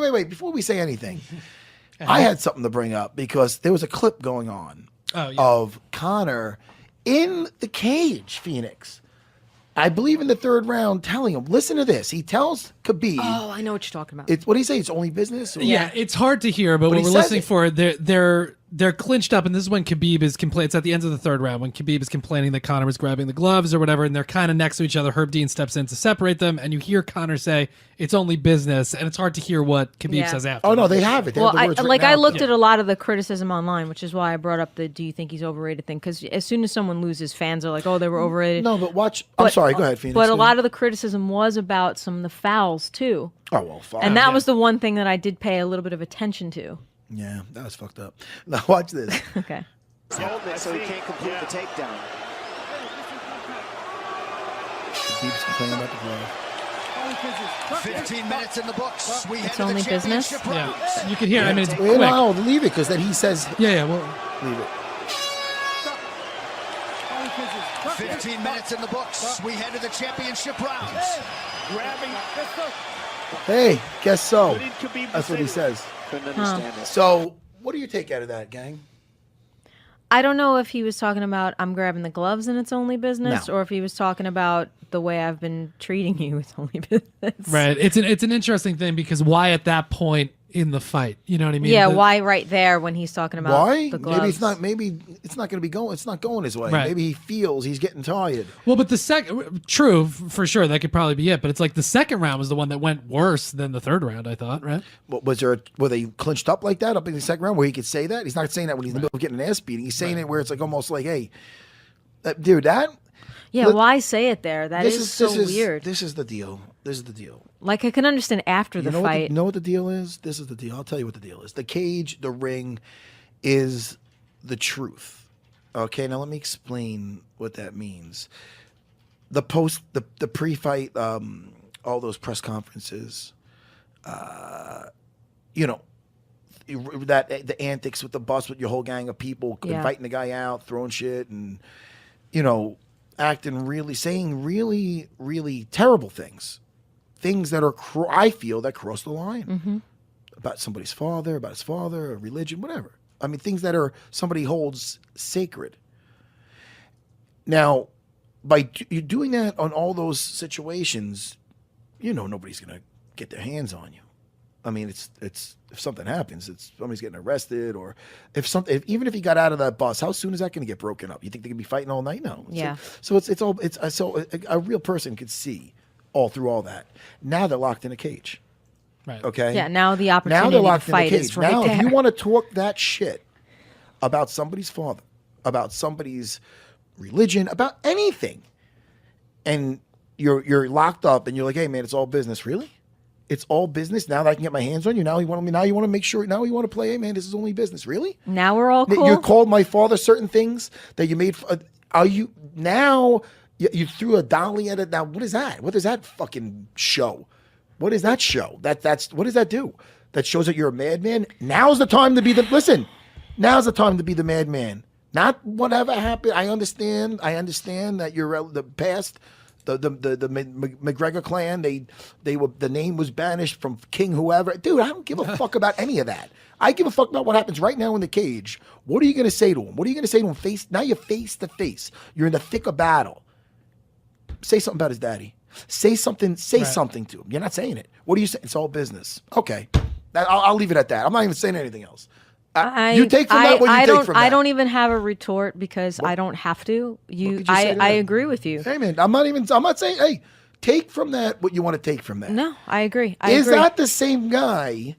Wait. Before we say anything, I had something to bring up because there was a clip going on of Conor in the cage, Phoenix. I believe in the third round, telling him, listen to this. He tells Khabib. Oh, I know what you're talking about. What do you say? It's only business? Yeah, it's hard to hear, but what we're listening for, they're clinched up, and this is when Khabib is complaining. It's at the end of the third round when Khabib is complaining that Conor was grabbing the gloves or whatever, and they're kind of next to each other. Herb Dean steps in to separate them, and you hear Conor say, "It's only business," and it's hard to hear what Khabib says after. Oh no, they have it. They have the words I looked at a lot of the criticism online, which is why I brought up the "Do you think he's overrated?" thing, because as soon as someone loses, fans are like, "Oh, they were overrated." No, but watch. I'm sorry. Go ahead, Phoenix. But a lot of the criticism was about some of the fouls too. Oh well, fine. And that was the one thing that I did pay a little bit of attention to. Yeah, that was fucked up. Now watch this. Okay. So he can't complete the takedown. Khabib's complaining about the glove. 15 minutes in the books. We It's only business. Yeah, you can hear. I mean, it's quick. No, leave it because then he says. Yeah. Well, leave it. 15 minutes in the books. We head to the championship rounds. Hey, guess so. That's what he says. Couldn't understand it. So, what do you take out of that, gang? I don't know if he was talking about I'm grabbing the gloves and it's only business, or if he was talking about the way I've been treating you, it's only business. Right. It's an interesting thing because why at that point in the fight? You know what I mean? Yeah. Why right there when he's talking about the gloves? Maybe it's not going to be going. It's not going his way. Right. Maybe he feels he's getting tired. Well, but true for sure. That could probably be it. But it's like the second round was the one that went worse than the third round. I thought. Right. Were they clinched up like that up in the second round where he could say that? He's not saying that when he's in the middle of getting an ass beating. He's saying it where it's like almost like, hey, dude, that. Yeah, why say it there? That is so weird. This is the deal. This is the deal. Like, I can understand after the fight. You know what the deal is? This is the deal. I'll tell you what the deal is. The cage, the ring, is the truth. Okay, now let me explain what that means. The pre-fight, all those press conferences, that the antics with the bus with your whole gang of people inviting the guy out, throwing shit, and saying really, really terrible things. Things that are, I feel, that cross the line about somebody's father, about his father, or religion, whatever. I mean, things that are somebody holds sacred. Now, by you doing that on all those situations, nobody's gonna get their hands on you. I mean, it's if something happens, it's somebody's getting arrested, or even if he got out of that bus, how soon is that going to get broken up? You think they could be fighting all night? No. Yeah. So a real person could see all through all that. Now they're locked in a cage. Right. Okay. Yeah. Now the opportunity now they're locked to fight in a cage. is right now, there. if you want to talk that shit about somebody's father, about somebody's religion, about anything, and you're locked up, and you're like, hey man, it's all business. Really? It's all business now that I can get my hands on you. Now you want to make sure. Now you want to play. Hey man, this is only business. Really? Now we're all cool. You called my father certain things that you made. Are you now? You threw a dolly at it. Now what is that? What does that fucking show? What is that show? That's what does that do? That shows that you're a madman. Now's the time to be Now's the time to be the madman. Not whatever happened. I understand that you're the past. The McGregor clan, the name was banished from King whoever. Dude, I don't give a fuck about any of that. I give a fuck about what happens right now in the cage. What are you going to say to him? What are you going to say to him? Now you're face to face. You're in the thick of battle. Say something about his daddy. Say something to him. You're not saying it. What do you say? It's all business. Okay. I'll leave it at that. I'm not even saying anything else. You take from that what you take from that. I don't even have a retort because I don't have to. I agree with you. Hey man, I'm not saying, hey, take from that what you want to take from that. No, I agree. Is that the same guy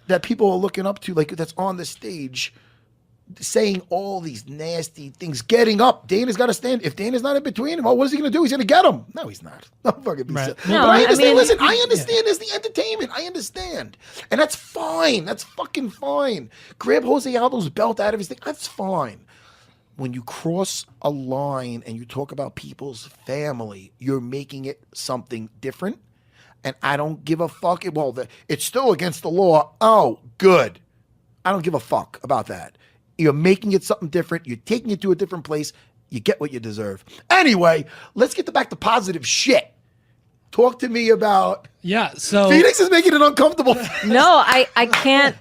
that people are looking up to, like that's on the stage saying all these nasty things, getting up? Dana's got to stand. If Dana's not in between him, what is he going to do? He's going to get him. No, he's not. Don't fucking be silly. No, but I understand. Listen, I understand. Yeah. There's the entertainment. I understand. And that's fine. That's fucking fine. Grab Jose Aldo's belt out of his thing. That's fine. When you cross a line and you talk about people's family, you're making it something different. And I don't give a fuck. Well, it's still against the law. Oh, good. I don't give a fuck about that. You're making it something different. You're taking it to a different place. You get what you deserve. Anyway, let's get back to positive shit. Talk to me about. Yeah. So Phoenix is making it uncomfortable. No, I can't.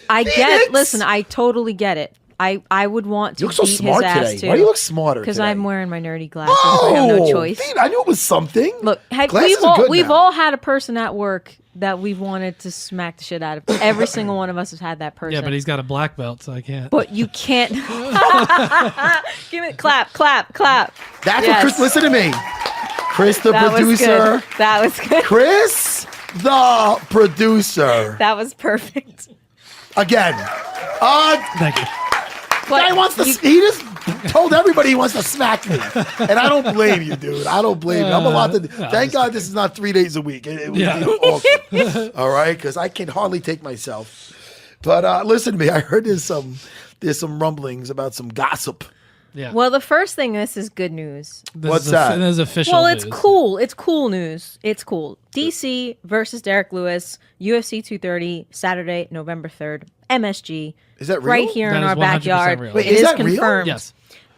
I get. Phoenix? Listen, I totally get it. I would want to You look so beat smart his ass today. too. Why do you look smarter? Because today? I'm wearing my nerdy glasses. I have no choice. Phoenix, I knew it was something. Look, Glasses are good we've now. all had a person at work that we've wanted to smack the shit out of. Every single one of us has had that person. yeah, but he's got a black belt, so I can't. But you can't. Give it clap. That's Yes. what Chris. Listen to me, Chris, the That was producer. good. That was good. Chris, the producer. That was perfect. Again. Thank you. Guy wants to. He just told everybody he wants to smack me, and I don't blame you, dude. I don't blame you. I'm allowed to. Thank God this is not 3 days a week. It would be awkward. All right, because I can hardly take myself. But listen to me. I heard there's some rumblings about some gossip. Yeah. Well, the first thing, this is good news. What's that? This is official. Well, it's news. cool. It's cool news. It's cool. DC versus Derek Lewis, UFC 230, Saturday, November 3rd, MSG. Is that real? Right here That in is our 100% backyard. real. Wait, It is is that real? confirmed. Yes.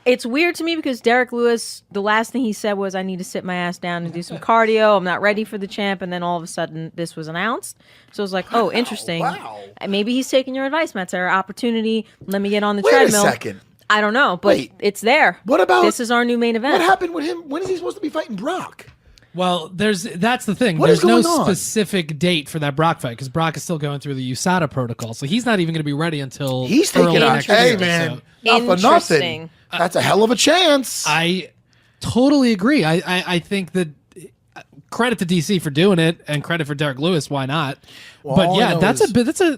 It's weird to me because Derek Lewis, the last thing he said was, I need to sit my ass down and do some cardio. I'm not ready for the champ. And then all of a sudden, this was announced. So it was like, oh, interesting. wow. Maybe he's taking your advice, Matt Serra. Opportunity. Let me get on the Wait a treadmill. second. I don't know, but Wait. it's there. What about- This is our new main event. What happened with him? When is he supposed to be fighting Brock? Well, that's the thing. What is There's no going on? specific date for that Brock fight because Brock is still going through the USADA protocol, so he's not even going to be ready until He's early taking out. next Hey, year. man. So Not for nothing. Interesting. That's a hell of a chance. I totally agree. I think that credit to DC for doing it and credit for Derek Lewis. Why not? Well, but all I yeah, know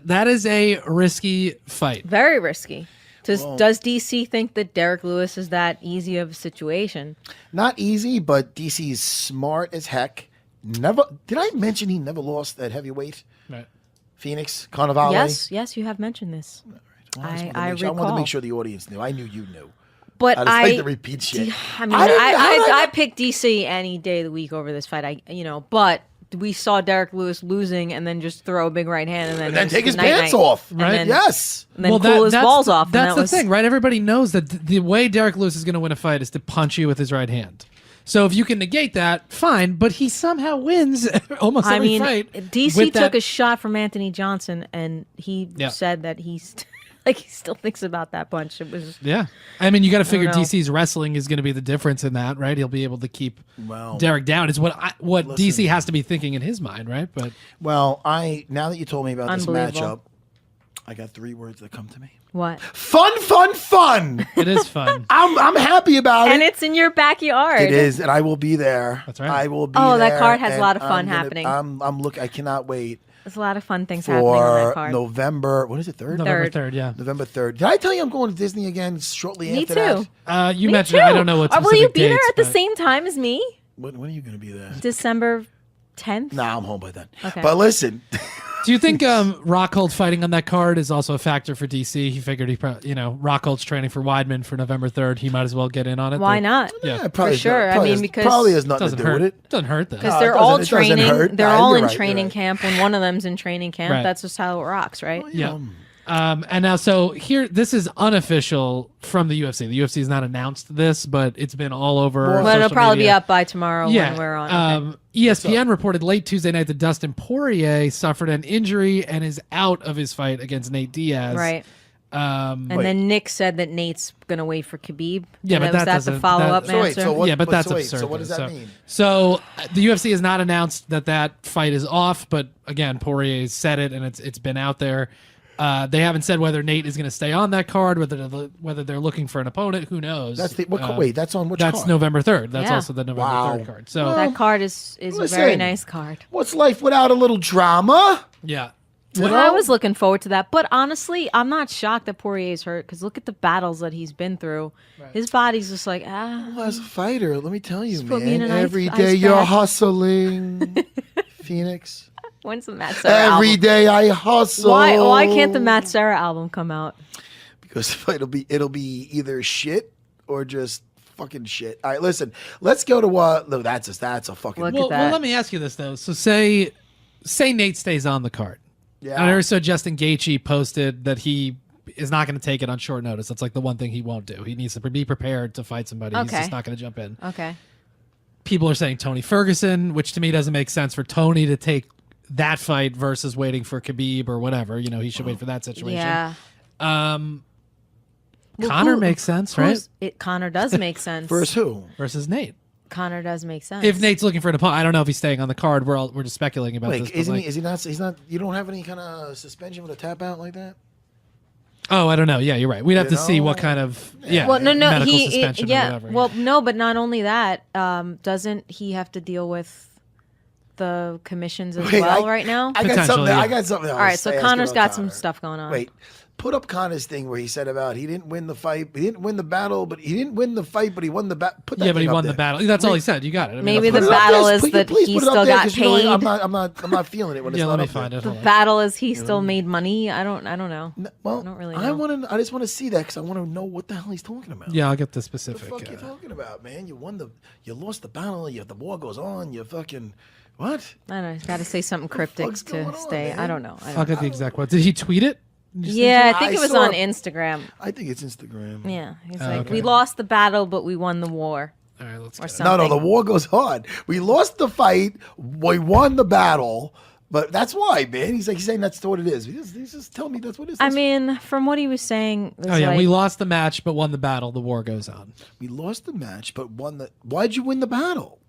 that is a risky fight. Very risky. Does DC think that Derek Lewis is that easy of a situation? Not easy, but DC is smart as heck. Never did I mention he never lost at heavyweight? Right. Phoenix, Carnivale. Yes, you have mentioned this. Well, I wanted I to recall. make sure the audience knew. I knew you knew. But I just like to repeat shit. I mean, how did I I picked DC any day of the week over this fight. But we saw Derek Lewis losing and then just throw a big right hand and then and then take his night-night. pants off. And Right. then- Yes. And then cool his balls off. and That's that the was, thing, right? Everybody knows that the way Derek Lewis is going to win a fight is to punch you with his right hand. So if you can negate that, fine. But he somehow wins almost I every mean, fight. DC with took that- a shot from Anthony Johnson, and he Yeah. said that he's like he still thinks about that punch. It was Yeah. I mean, you got to figure know. DC's wrestling is going to be the difference in that, right? He'll be able to keep Well, Derek down. Is what DC has to be thinking in his mind, right? But Well, now that you told me about this Unbelievable. matchup, I got 3 words that come to me. what? Fun, fun, fun. it is fun. I'm happy about And it. it's in your backyard. It is, and I will be there. That's right. I will be Oh, there. that card has a and lot of fun I'm gonna- happening. I'm look. I cannot wait There's a lot of fun things happening on that for card. November. What is it? 3rd? November Third. 3rd, yeah. November 3rd. Did I tell you I'm going to Disney again shortly Me after too. that? You Me mentioned too. it. I don't know what specific Will you be there dates, at the but- same time as me? When are you going to be there? December 10th? Nah, I'm home by then. Okay. But listen, Do you think Rockhold fighting on that card is also a factor for DC? He figured Rockhold's training for Weidman for November 3rd. He might as well get in on it. Why not? Yeah. probably For sure. Probably I mean, has, because- probably has nothing Doesn't to do hurt. with it. Doesn't hurt that. Because No, they're it all doesn't training. hurt. They're Nah, all you're in right, you're training right. camp. When one of them's in training camp, Right. that's just how it rocks, right? Yeah. And now, so here, this is unofficial from the UFC. The UFC has not announced this, but it's been all over. Well, But it'll social probably be media. up by tomorrow Yeah. when we're on. Okay. ESPN reported late Tuesday night that Dustin Poirier suffered an injury and is out of his fight against Nate Diaz. Right. And Wait. then Nick said that Nate's going to wait for Khabib. Yeah, And but was that the doesn't- follow-up that- So wait, answer? so what- yeah, but but that's so wait, absurd. so what does though. that mean? So the UFC has not announced that fight is off, but again, Poirier said it, and it's been out there. They haven't said whether Nate is going to stay on that card, whether they're looking for an opponent. Who knows? That's the wait. That's on which That's card? November 3rd. That's Yeah. also the November Wow. 3rd card. So That card is a very listen. nice card. What's life without a little drama? yeah, Well, I was looking forward to that. But honestly, I'm not shocked that Poirier's hurt because look at the battles that he's been through. His body's just like, Well, as a fighter, let me tell you, put me in man. an Every ice day you're bath. hustling, Phoenix. when's the Matt Serra Every album? day I hustle. Why can't the Matt Serra album come out? Because it'll be either shit or just fucking shit. All right, listen. Let's go to no, that's a fucking. Look at well, that. let me ask you this though. So say Nate stays on the card. Yeah. I also Justin Gaethje posted that he is not going to take it on short notice. That's like the one thing he won't do. He needs to be prepared to fight somebody. He's Okay. just not going to jump in. Okay. People are saying Tony Ferguson, which to me doesn't make sense for Tony to take that fight versus waiting for Khabib or whatever. You know, he should wait for that situation. Yeah. Connor makes sense, right? Connor does make sense. Versus who? Versus Nate. Connor does make sense. If Nate's looking for an opponent, I don't know if he's staying on the card. We're just speculating about Wait, this. isn't he? Is he not? He's not. You don't have any kind of suspension with a tap out like that? Oh, I don't know. Yeah, you're right. We'd have to see know? what kind of well, no, medical suspension or yeah. whatever. Well, no, but not only that, doesn't he have to deal with the commissions as well right now? I got Potentially, something. yeah. I got something. All right, so Connor's got some stuff going on. Wait, put up Connor's thing where he said about he didn't win the fight, he didn't win the battle, but he didn't win the fight, but he won the battle. Yeah, but he won the battle. That's all he said. You got it. I mean, Maybe that's the what- battle is that please he put it up still there, got 'cause you know, paid. I'm not feeling it when it's Yeah, not let me up find there. it. Hold on. Battle is he still made money? I don't know. Well, I don't really know. I just want to see that because I want to know what the hell he's talking about. Yeah, I'll get the What specific. the fuck you talking about, man? You lost the battle. The war goes on. You fucking what? I don't know. He's got to say something cryptic fuck's going to on, stay. man? I don't know. I'll get the exact quote. Did he tweet it? Yeah, I think I it was saw on it. Instagram. I think it's Instagram. Yeah, he's Oh, like, okay. we lost the battle, but we won the war. All right, let's Or get it. something. No, the war goes on. We lost the fight. We won the battle. But that's why, man. He's saying that's what it is. He's just tell me that's what it is. I mean, from what he was saying, it was Oh yeah, like, we lost the match but won the battle. The war goes on. We lost the match, but won the. Why'd you win the battle?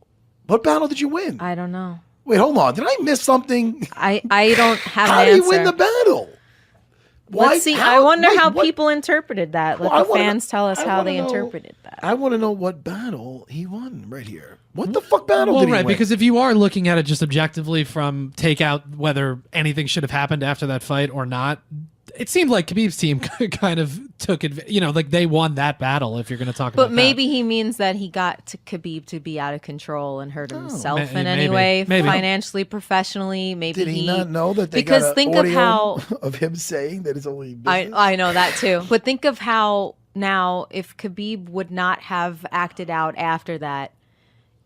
What battle did you win? I don't know. Wait, hold on. Did I miss something? I don't have How an did answer. he win the battle? Let's see. I wonder wait, how what- people interpreted that. Let Well, I the wanna fans know- tell us I how wanna they know- interpreted that. I want to know what battle he won right here. What the fuck battle Well, did he right, win? because if you are looking at it just objectively from take out whether anything should have happened after that fight or not, it seemed like Khabib's team kind of took it. You know, like they won that battle. If you're going to talk about, But maybe he means that he got to Khabib to be out of control and hurt himself in maybe, any way, maybe. financially, professionally. Maybe did he not know that they because got think audio of how of him saying that it's only business? I know that too. But think of how now if Khabib would not have acted out after that,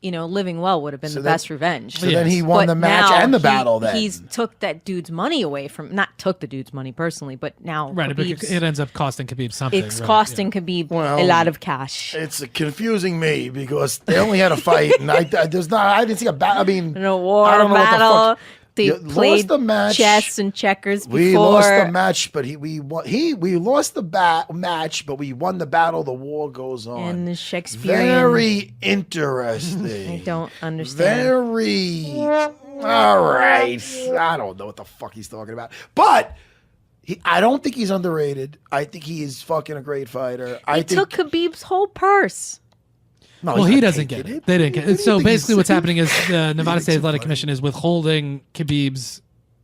you know, living well would have been the then- best revenge. So then he won But the match now and the battle. Then he's took that dude's money away from, not took the dude's money personally, but now right, Khabib's, it ends up costing Khabib something. it's right, costing Khabib Well, a lot of cash. it's confusing me because they only had a fight, and I didn't see a battle. I mean, In a war I don't know what the battle, fuck. they You lost played the match. chess and checkers before. We lost the match, but we lost the match, but we won the battle. The war goes on. And the Shakespearean. Very interesting. I don't understand. Very. All right. I don't know what the fuck he's talking about, but I don't think he's underrated. I think he is fucking a great fighter. I think. took Khabib's whole purse. No, Well, he's he not doesn't taking get it. They didn't get it. So What do you think basically, he's what's saying? happening is the Nevada thinks State so Athletic funny? Commission is withholding Khabib's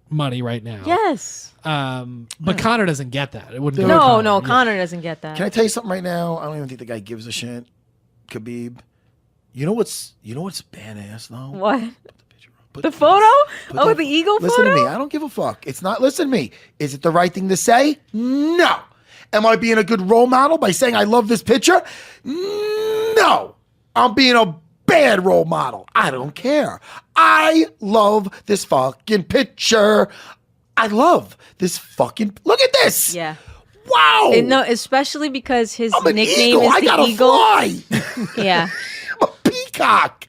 money right now. Yes. But Connor doesn't get that. It wouldn't. Go to No, Conor. no, Yeah. Connor doesn't get that. Can I tell you something right now? I don't even think the guy gives a shit. Khabib. You know what's badass though? What? Put The photo? put Oh, that- the eagle Listen photo? to me. I don't give a fuck. It's not. Listen to me. Is it the right thing to say? No. Am I being a good role model by saying I love this picture? No. I'm being a bad role model. I don't care. I love this fucking picture. I love this fucking. Look at this. Yeah. Wow. And no, especially because his I'm an nickname eagle. is I the gotta eagle. fly. Yeah. I'm a peacock.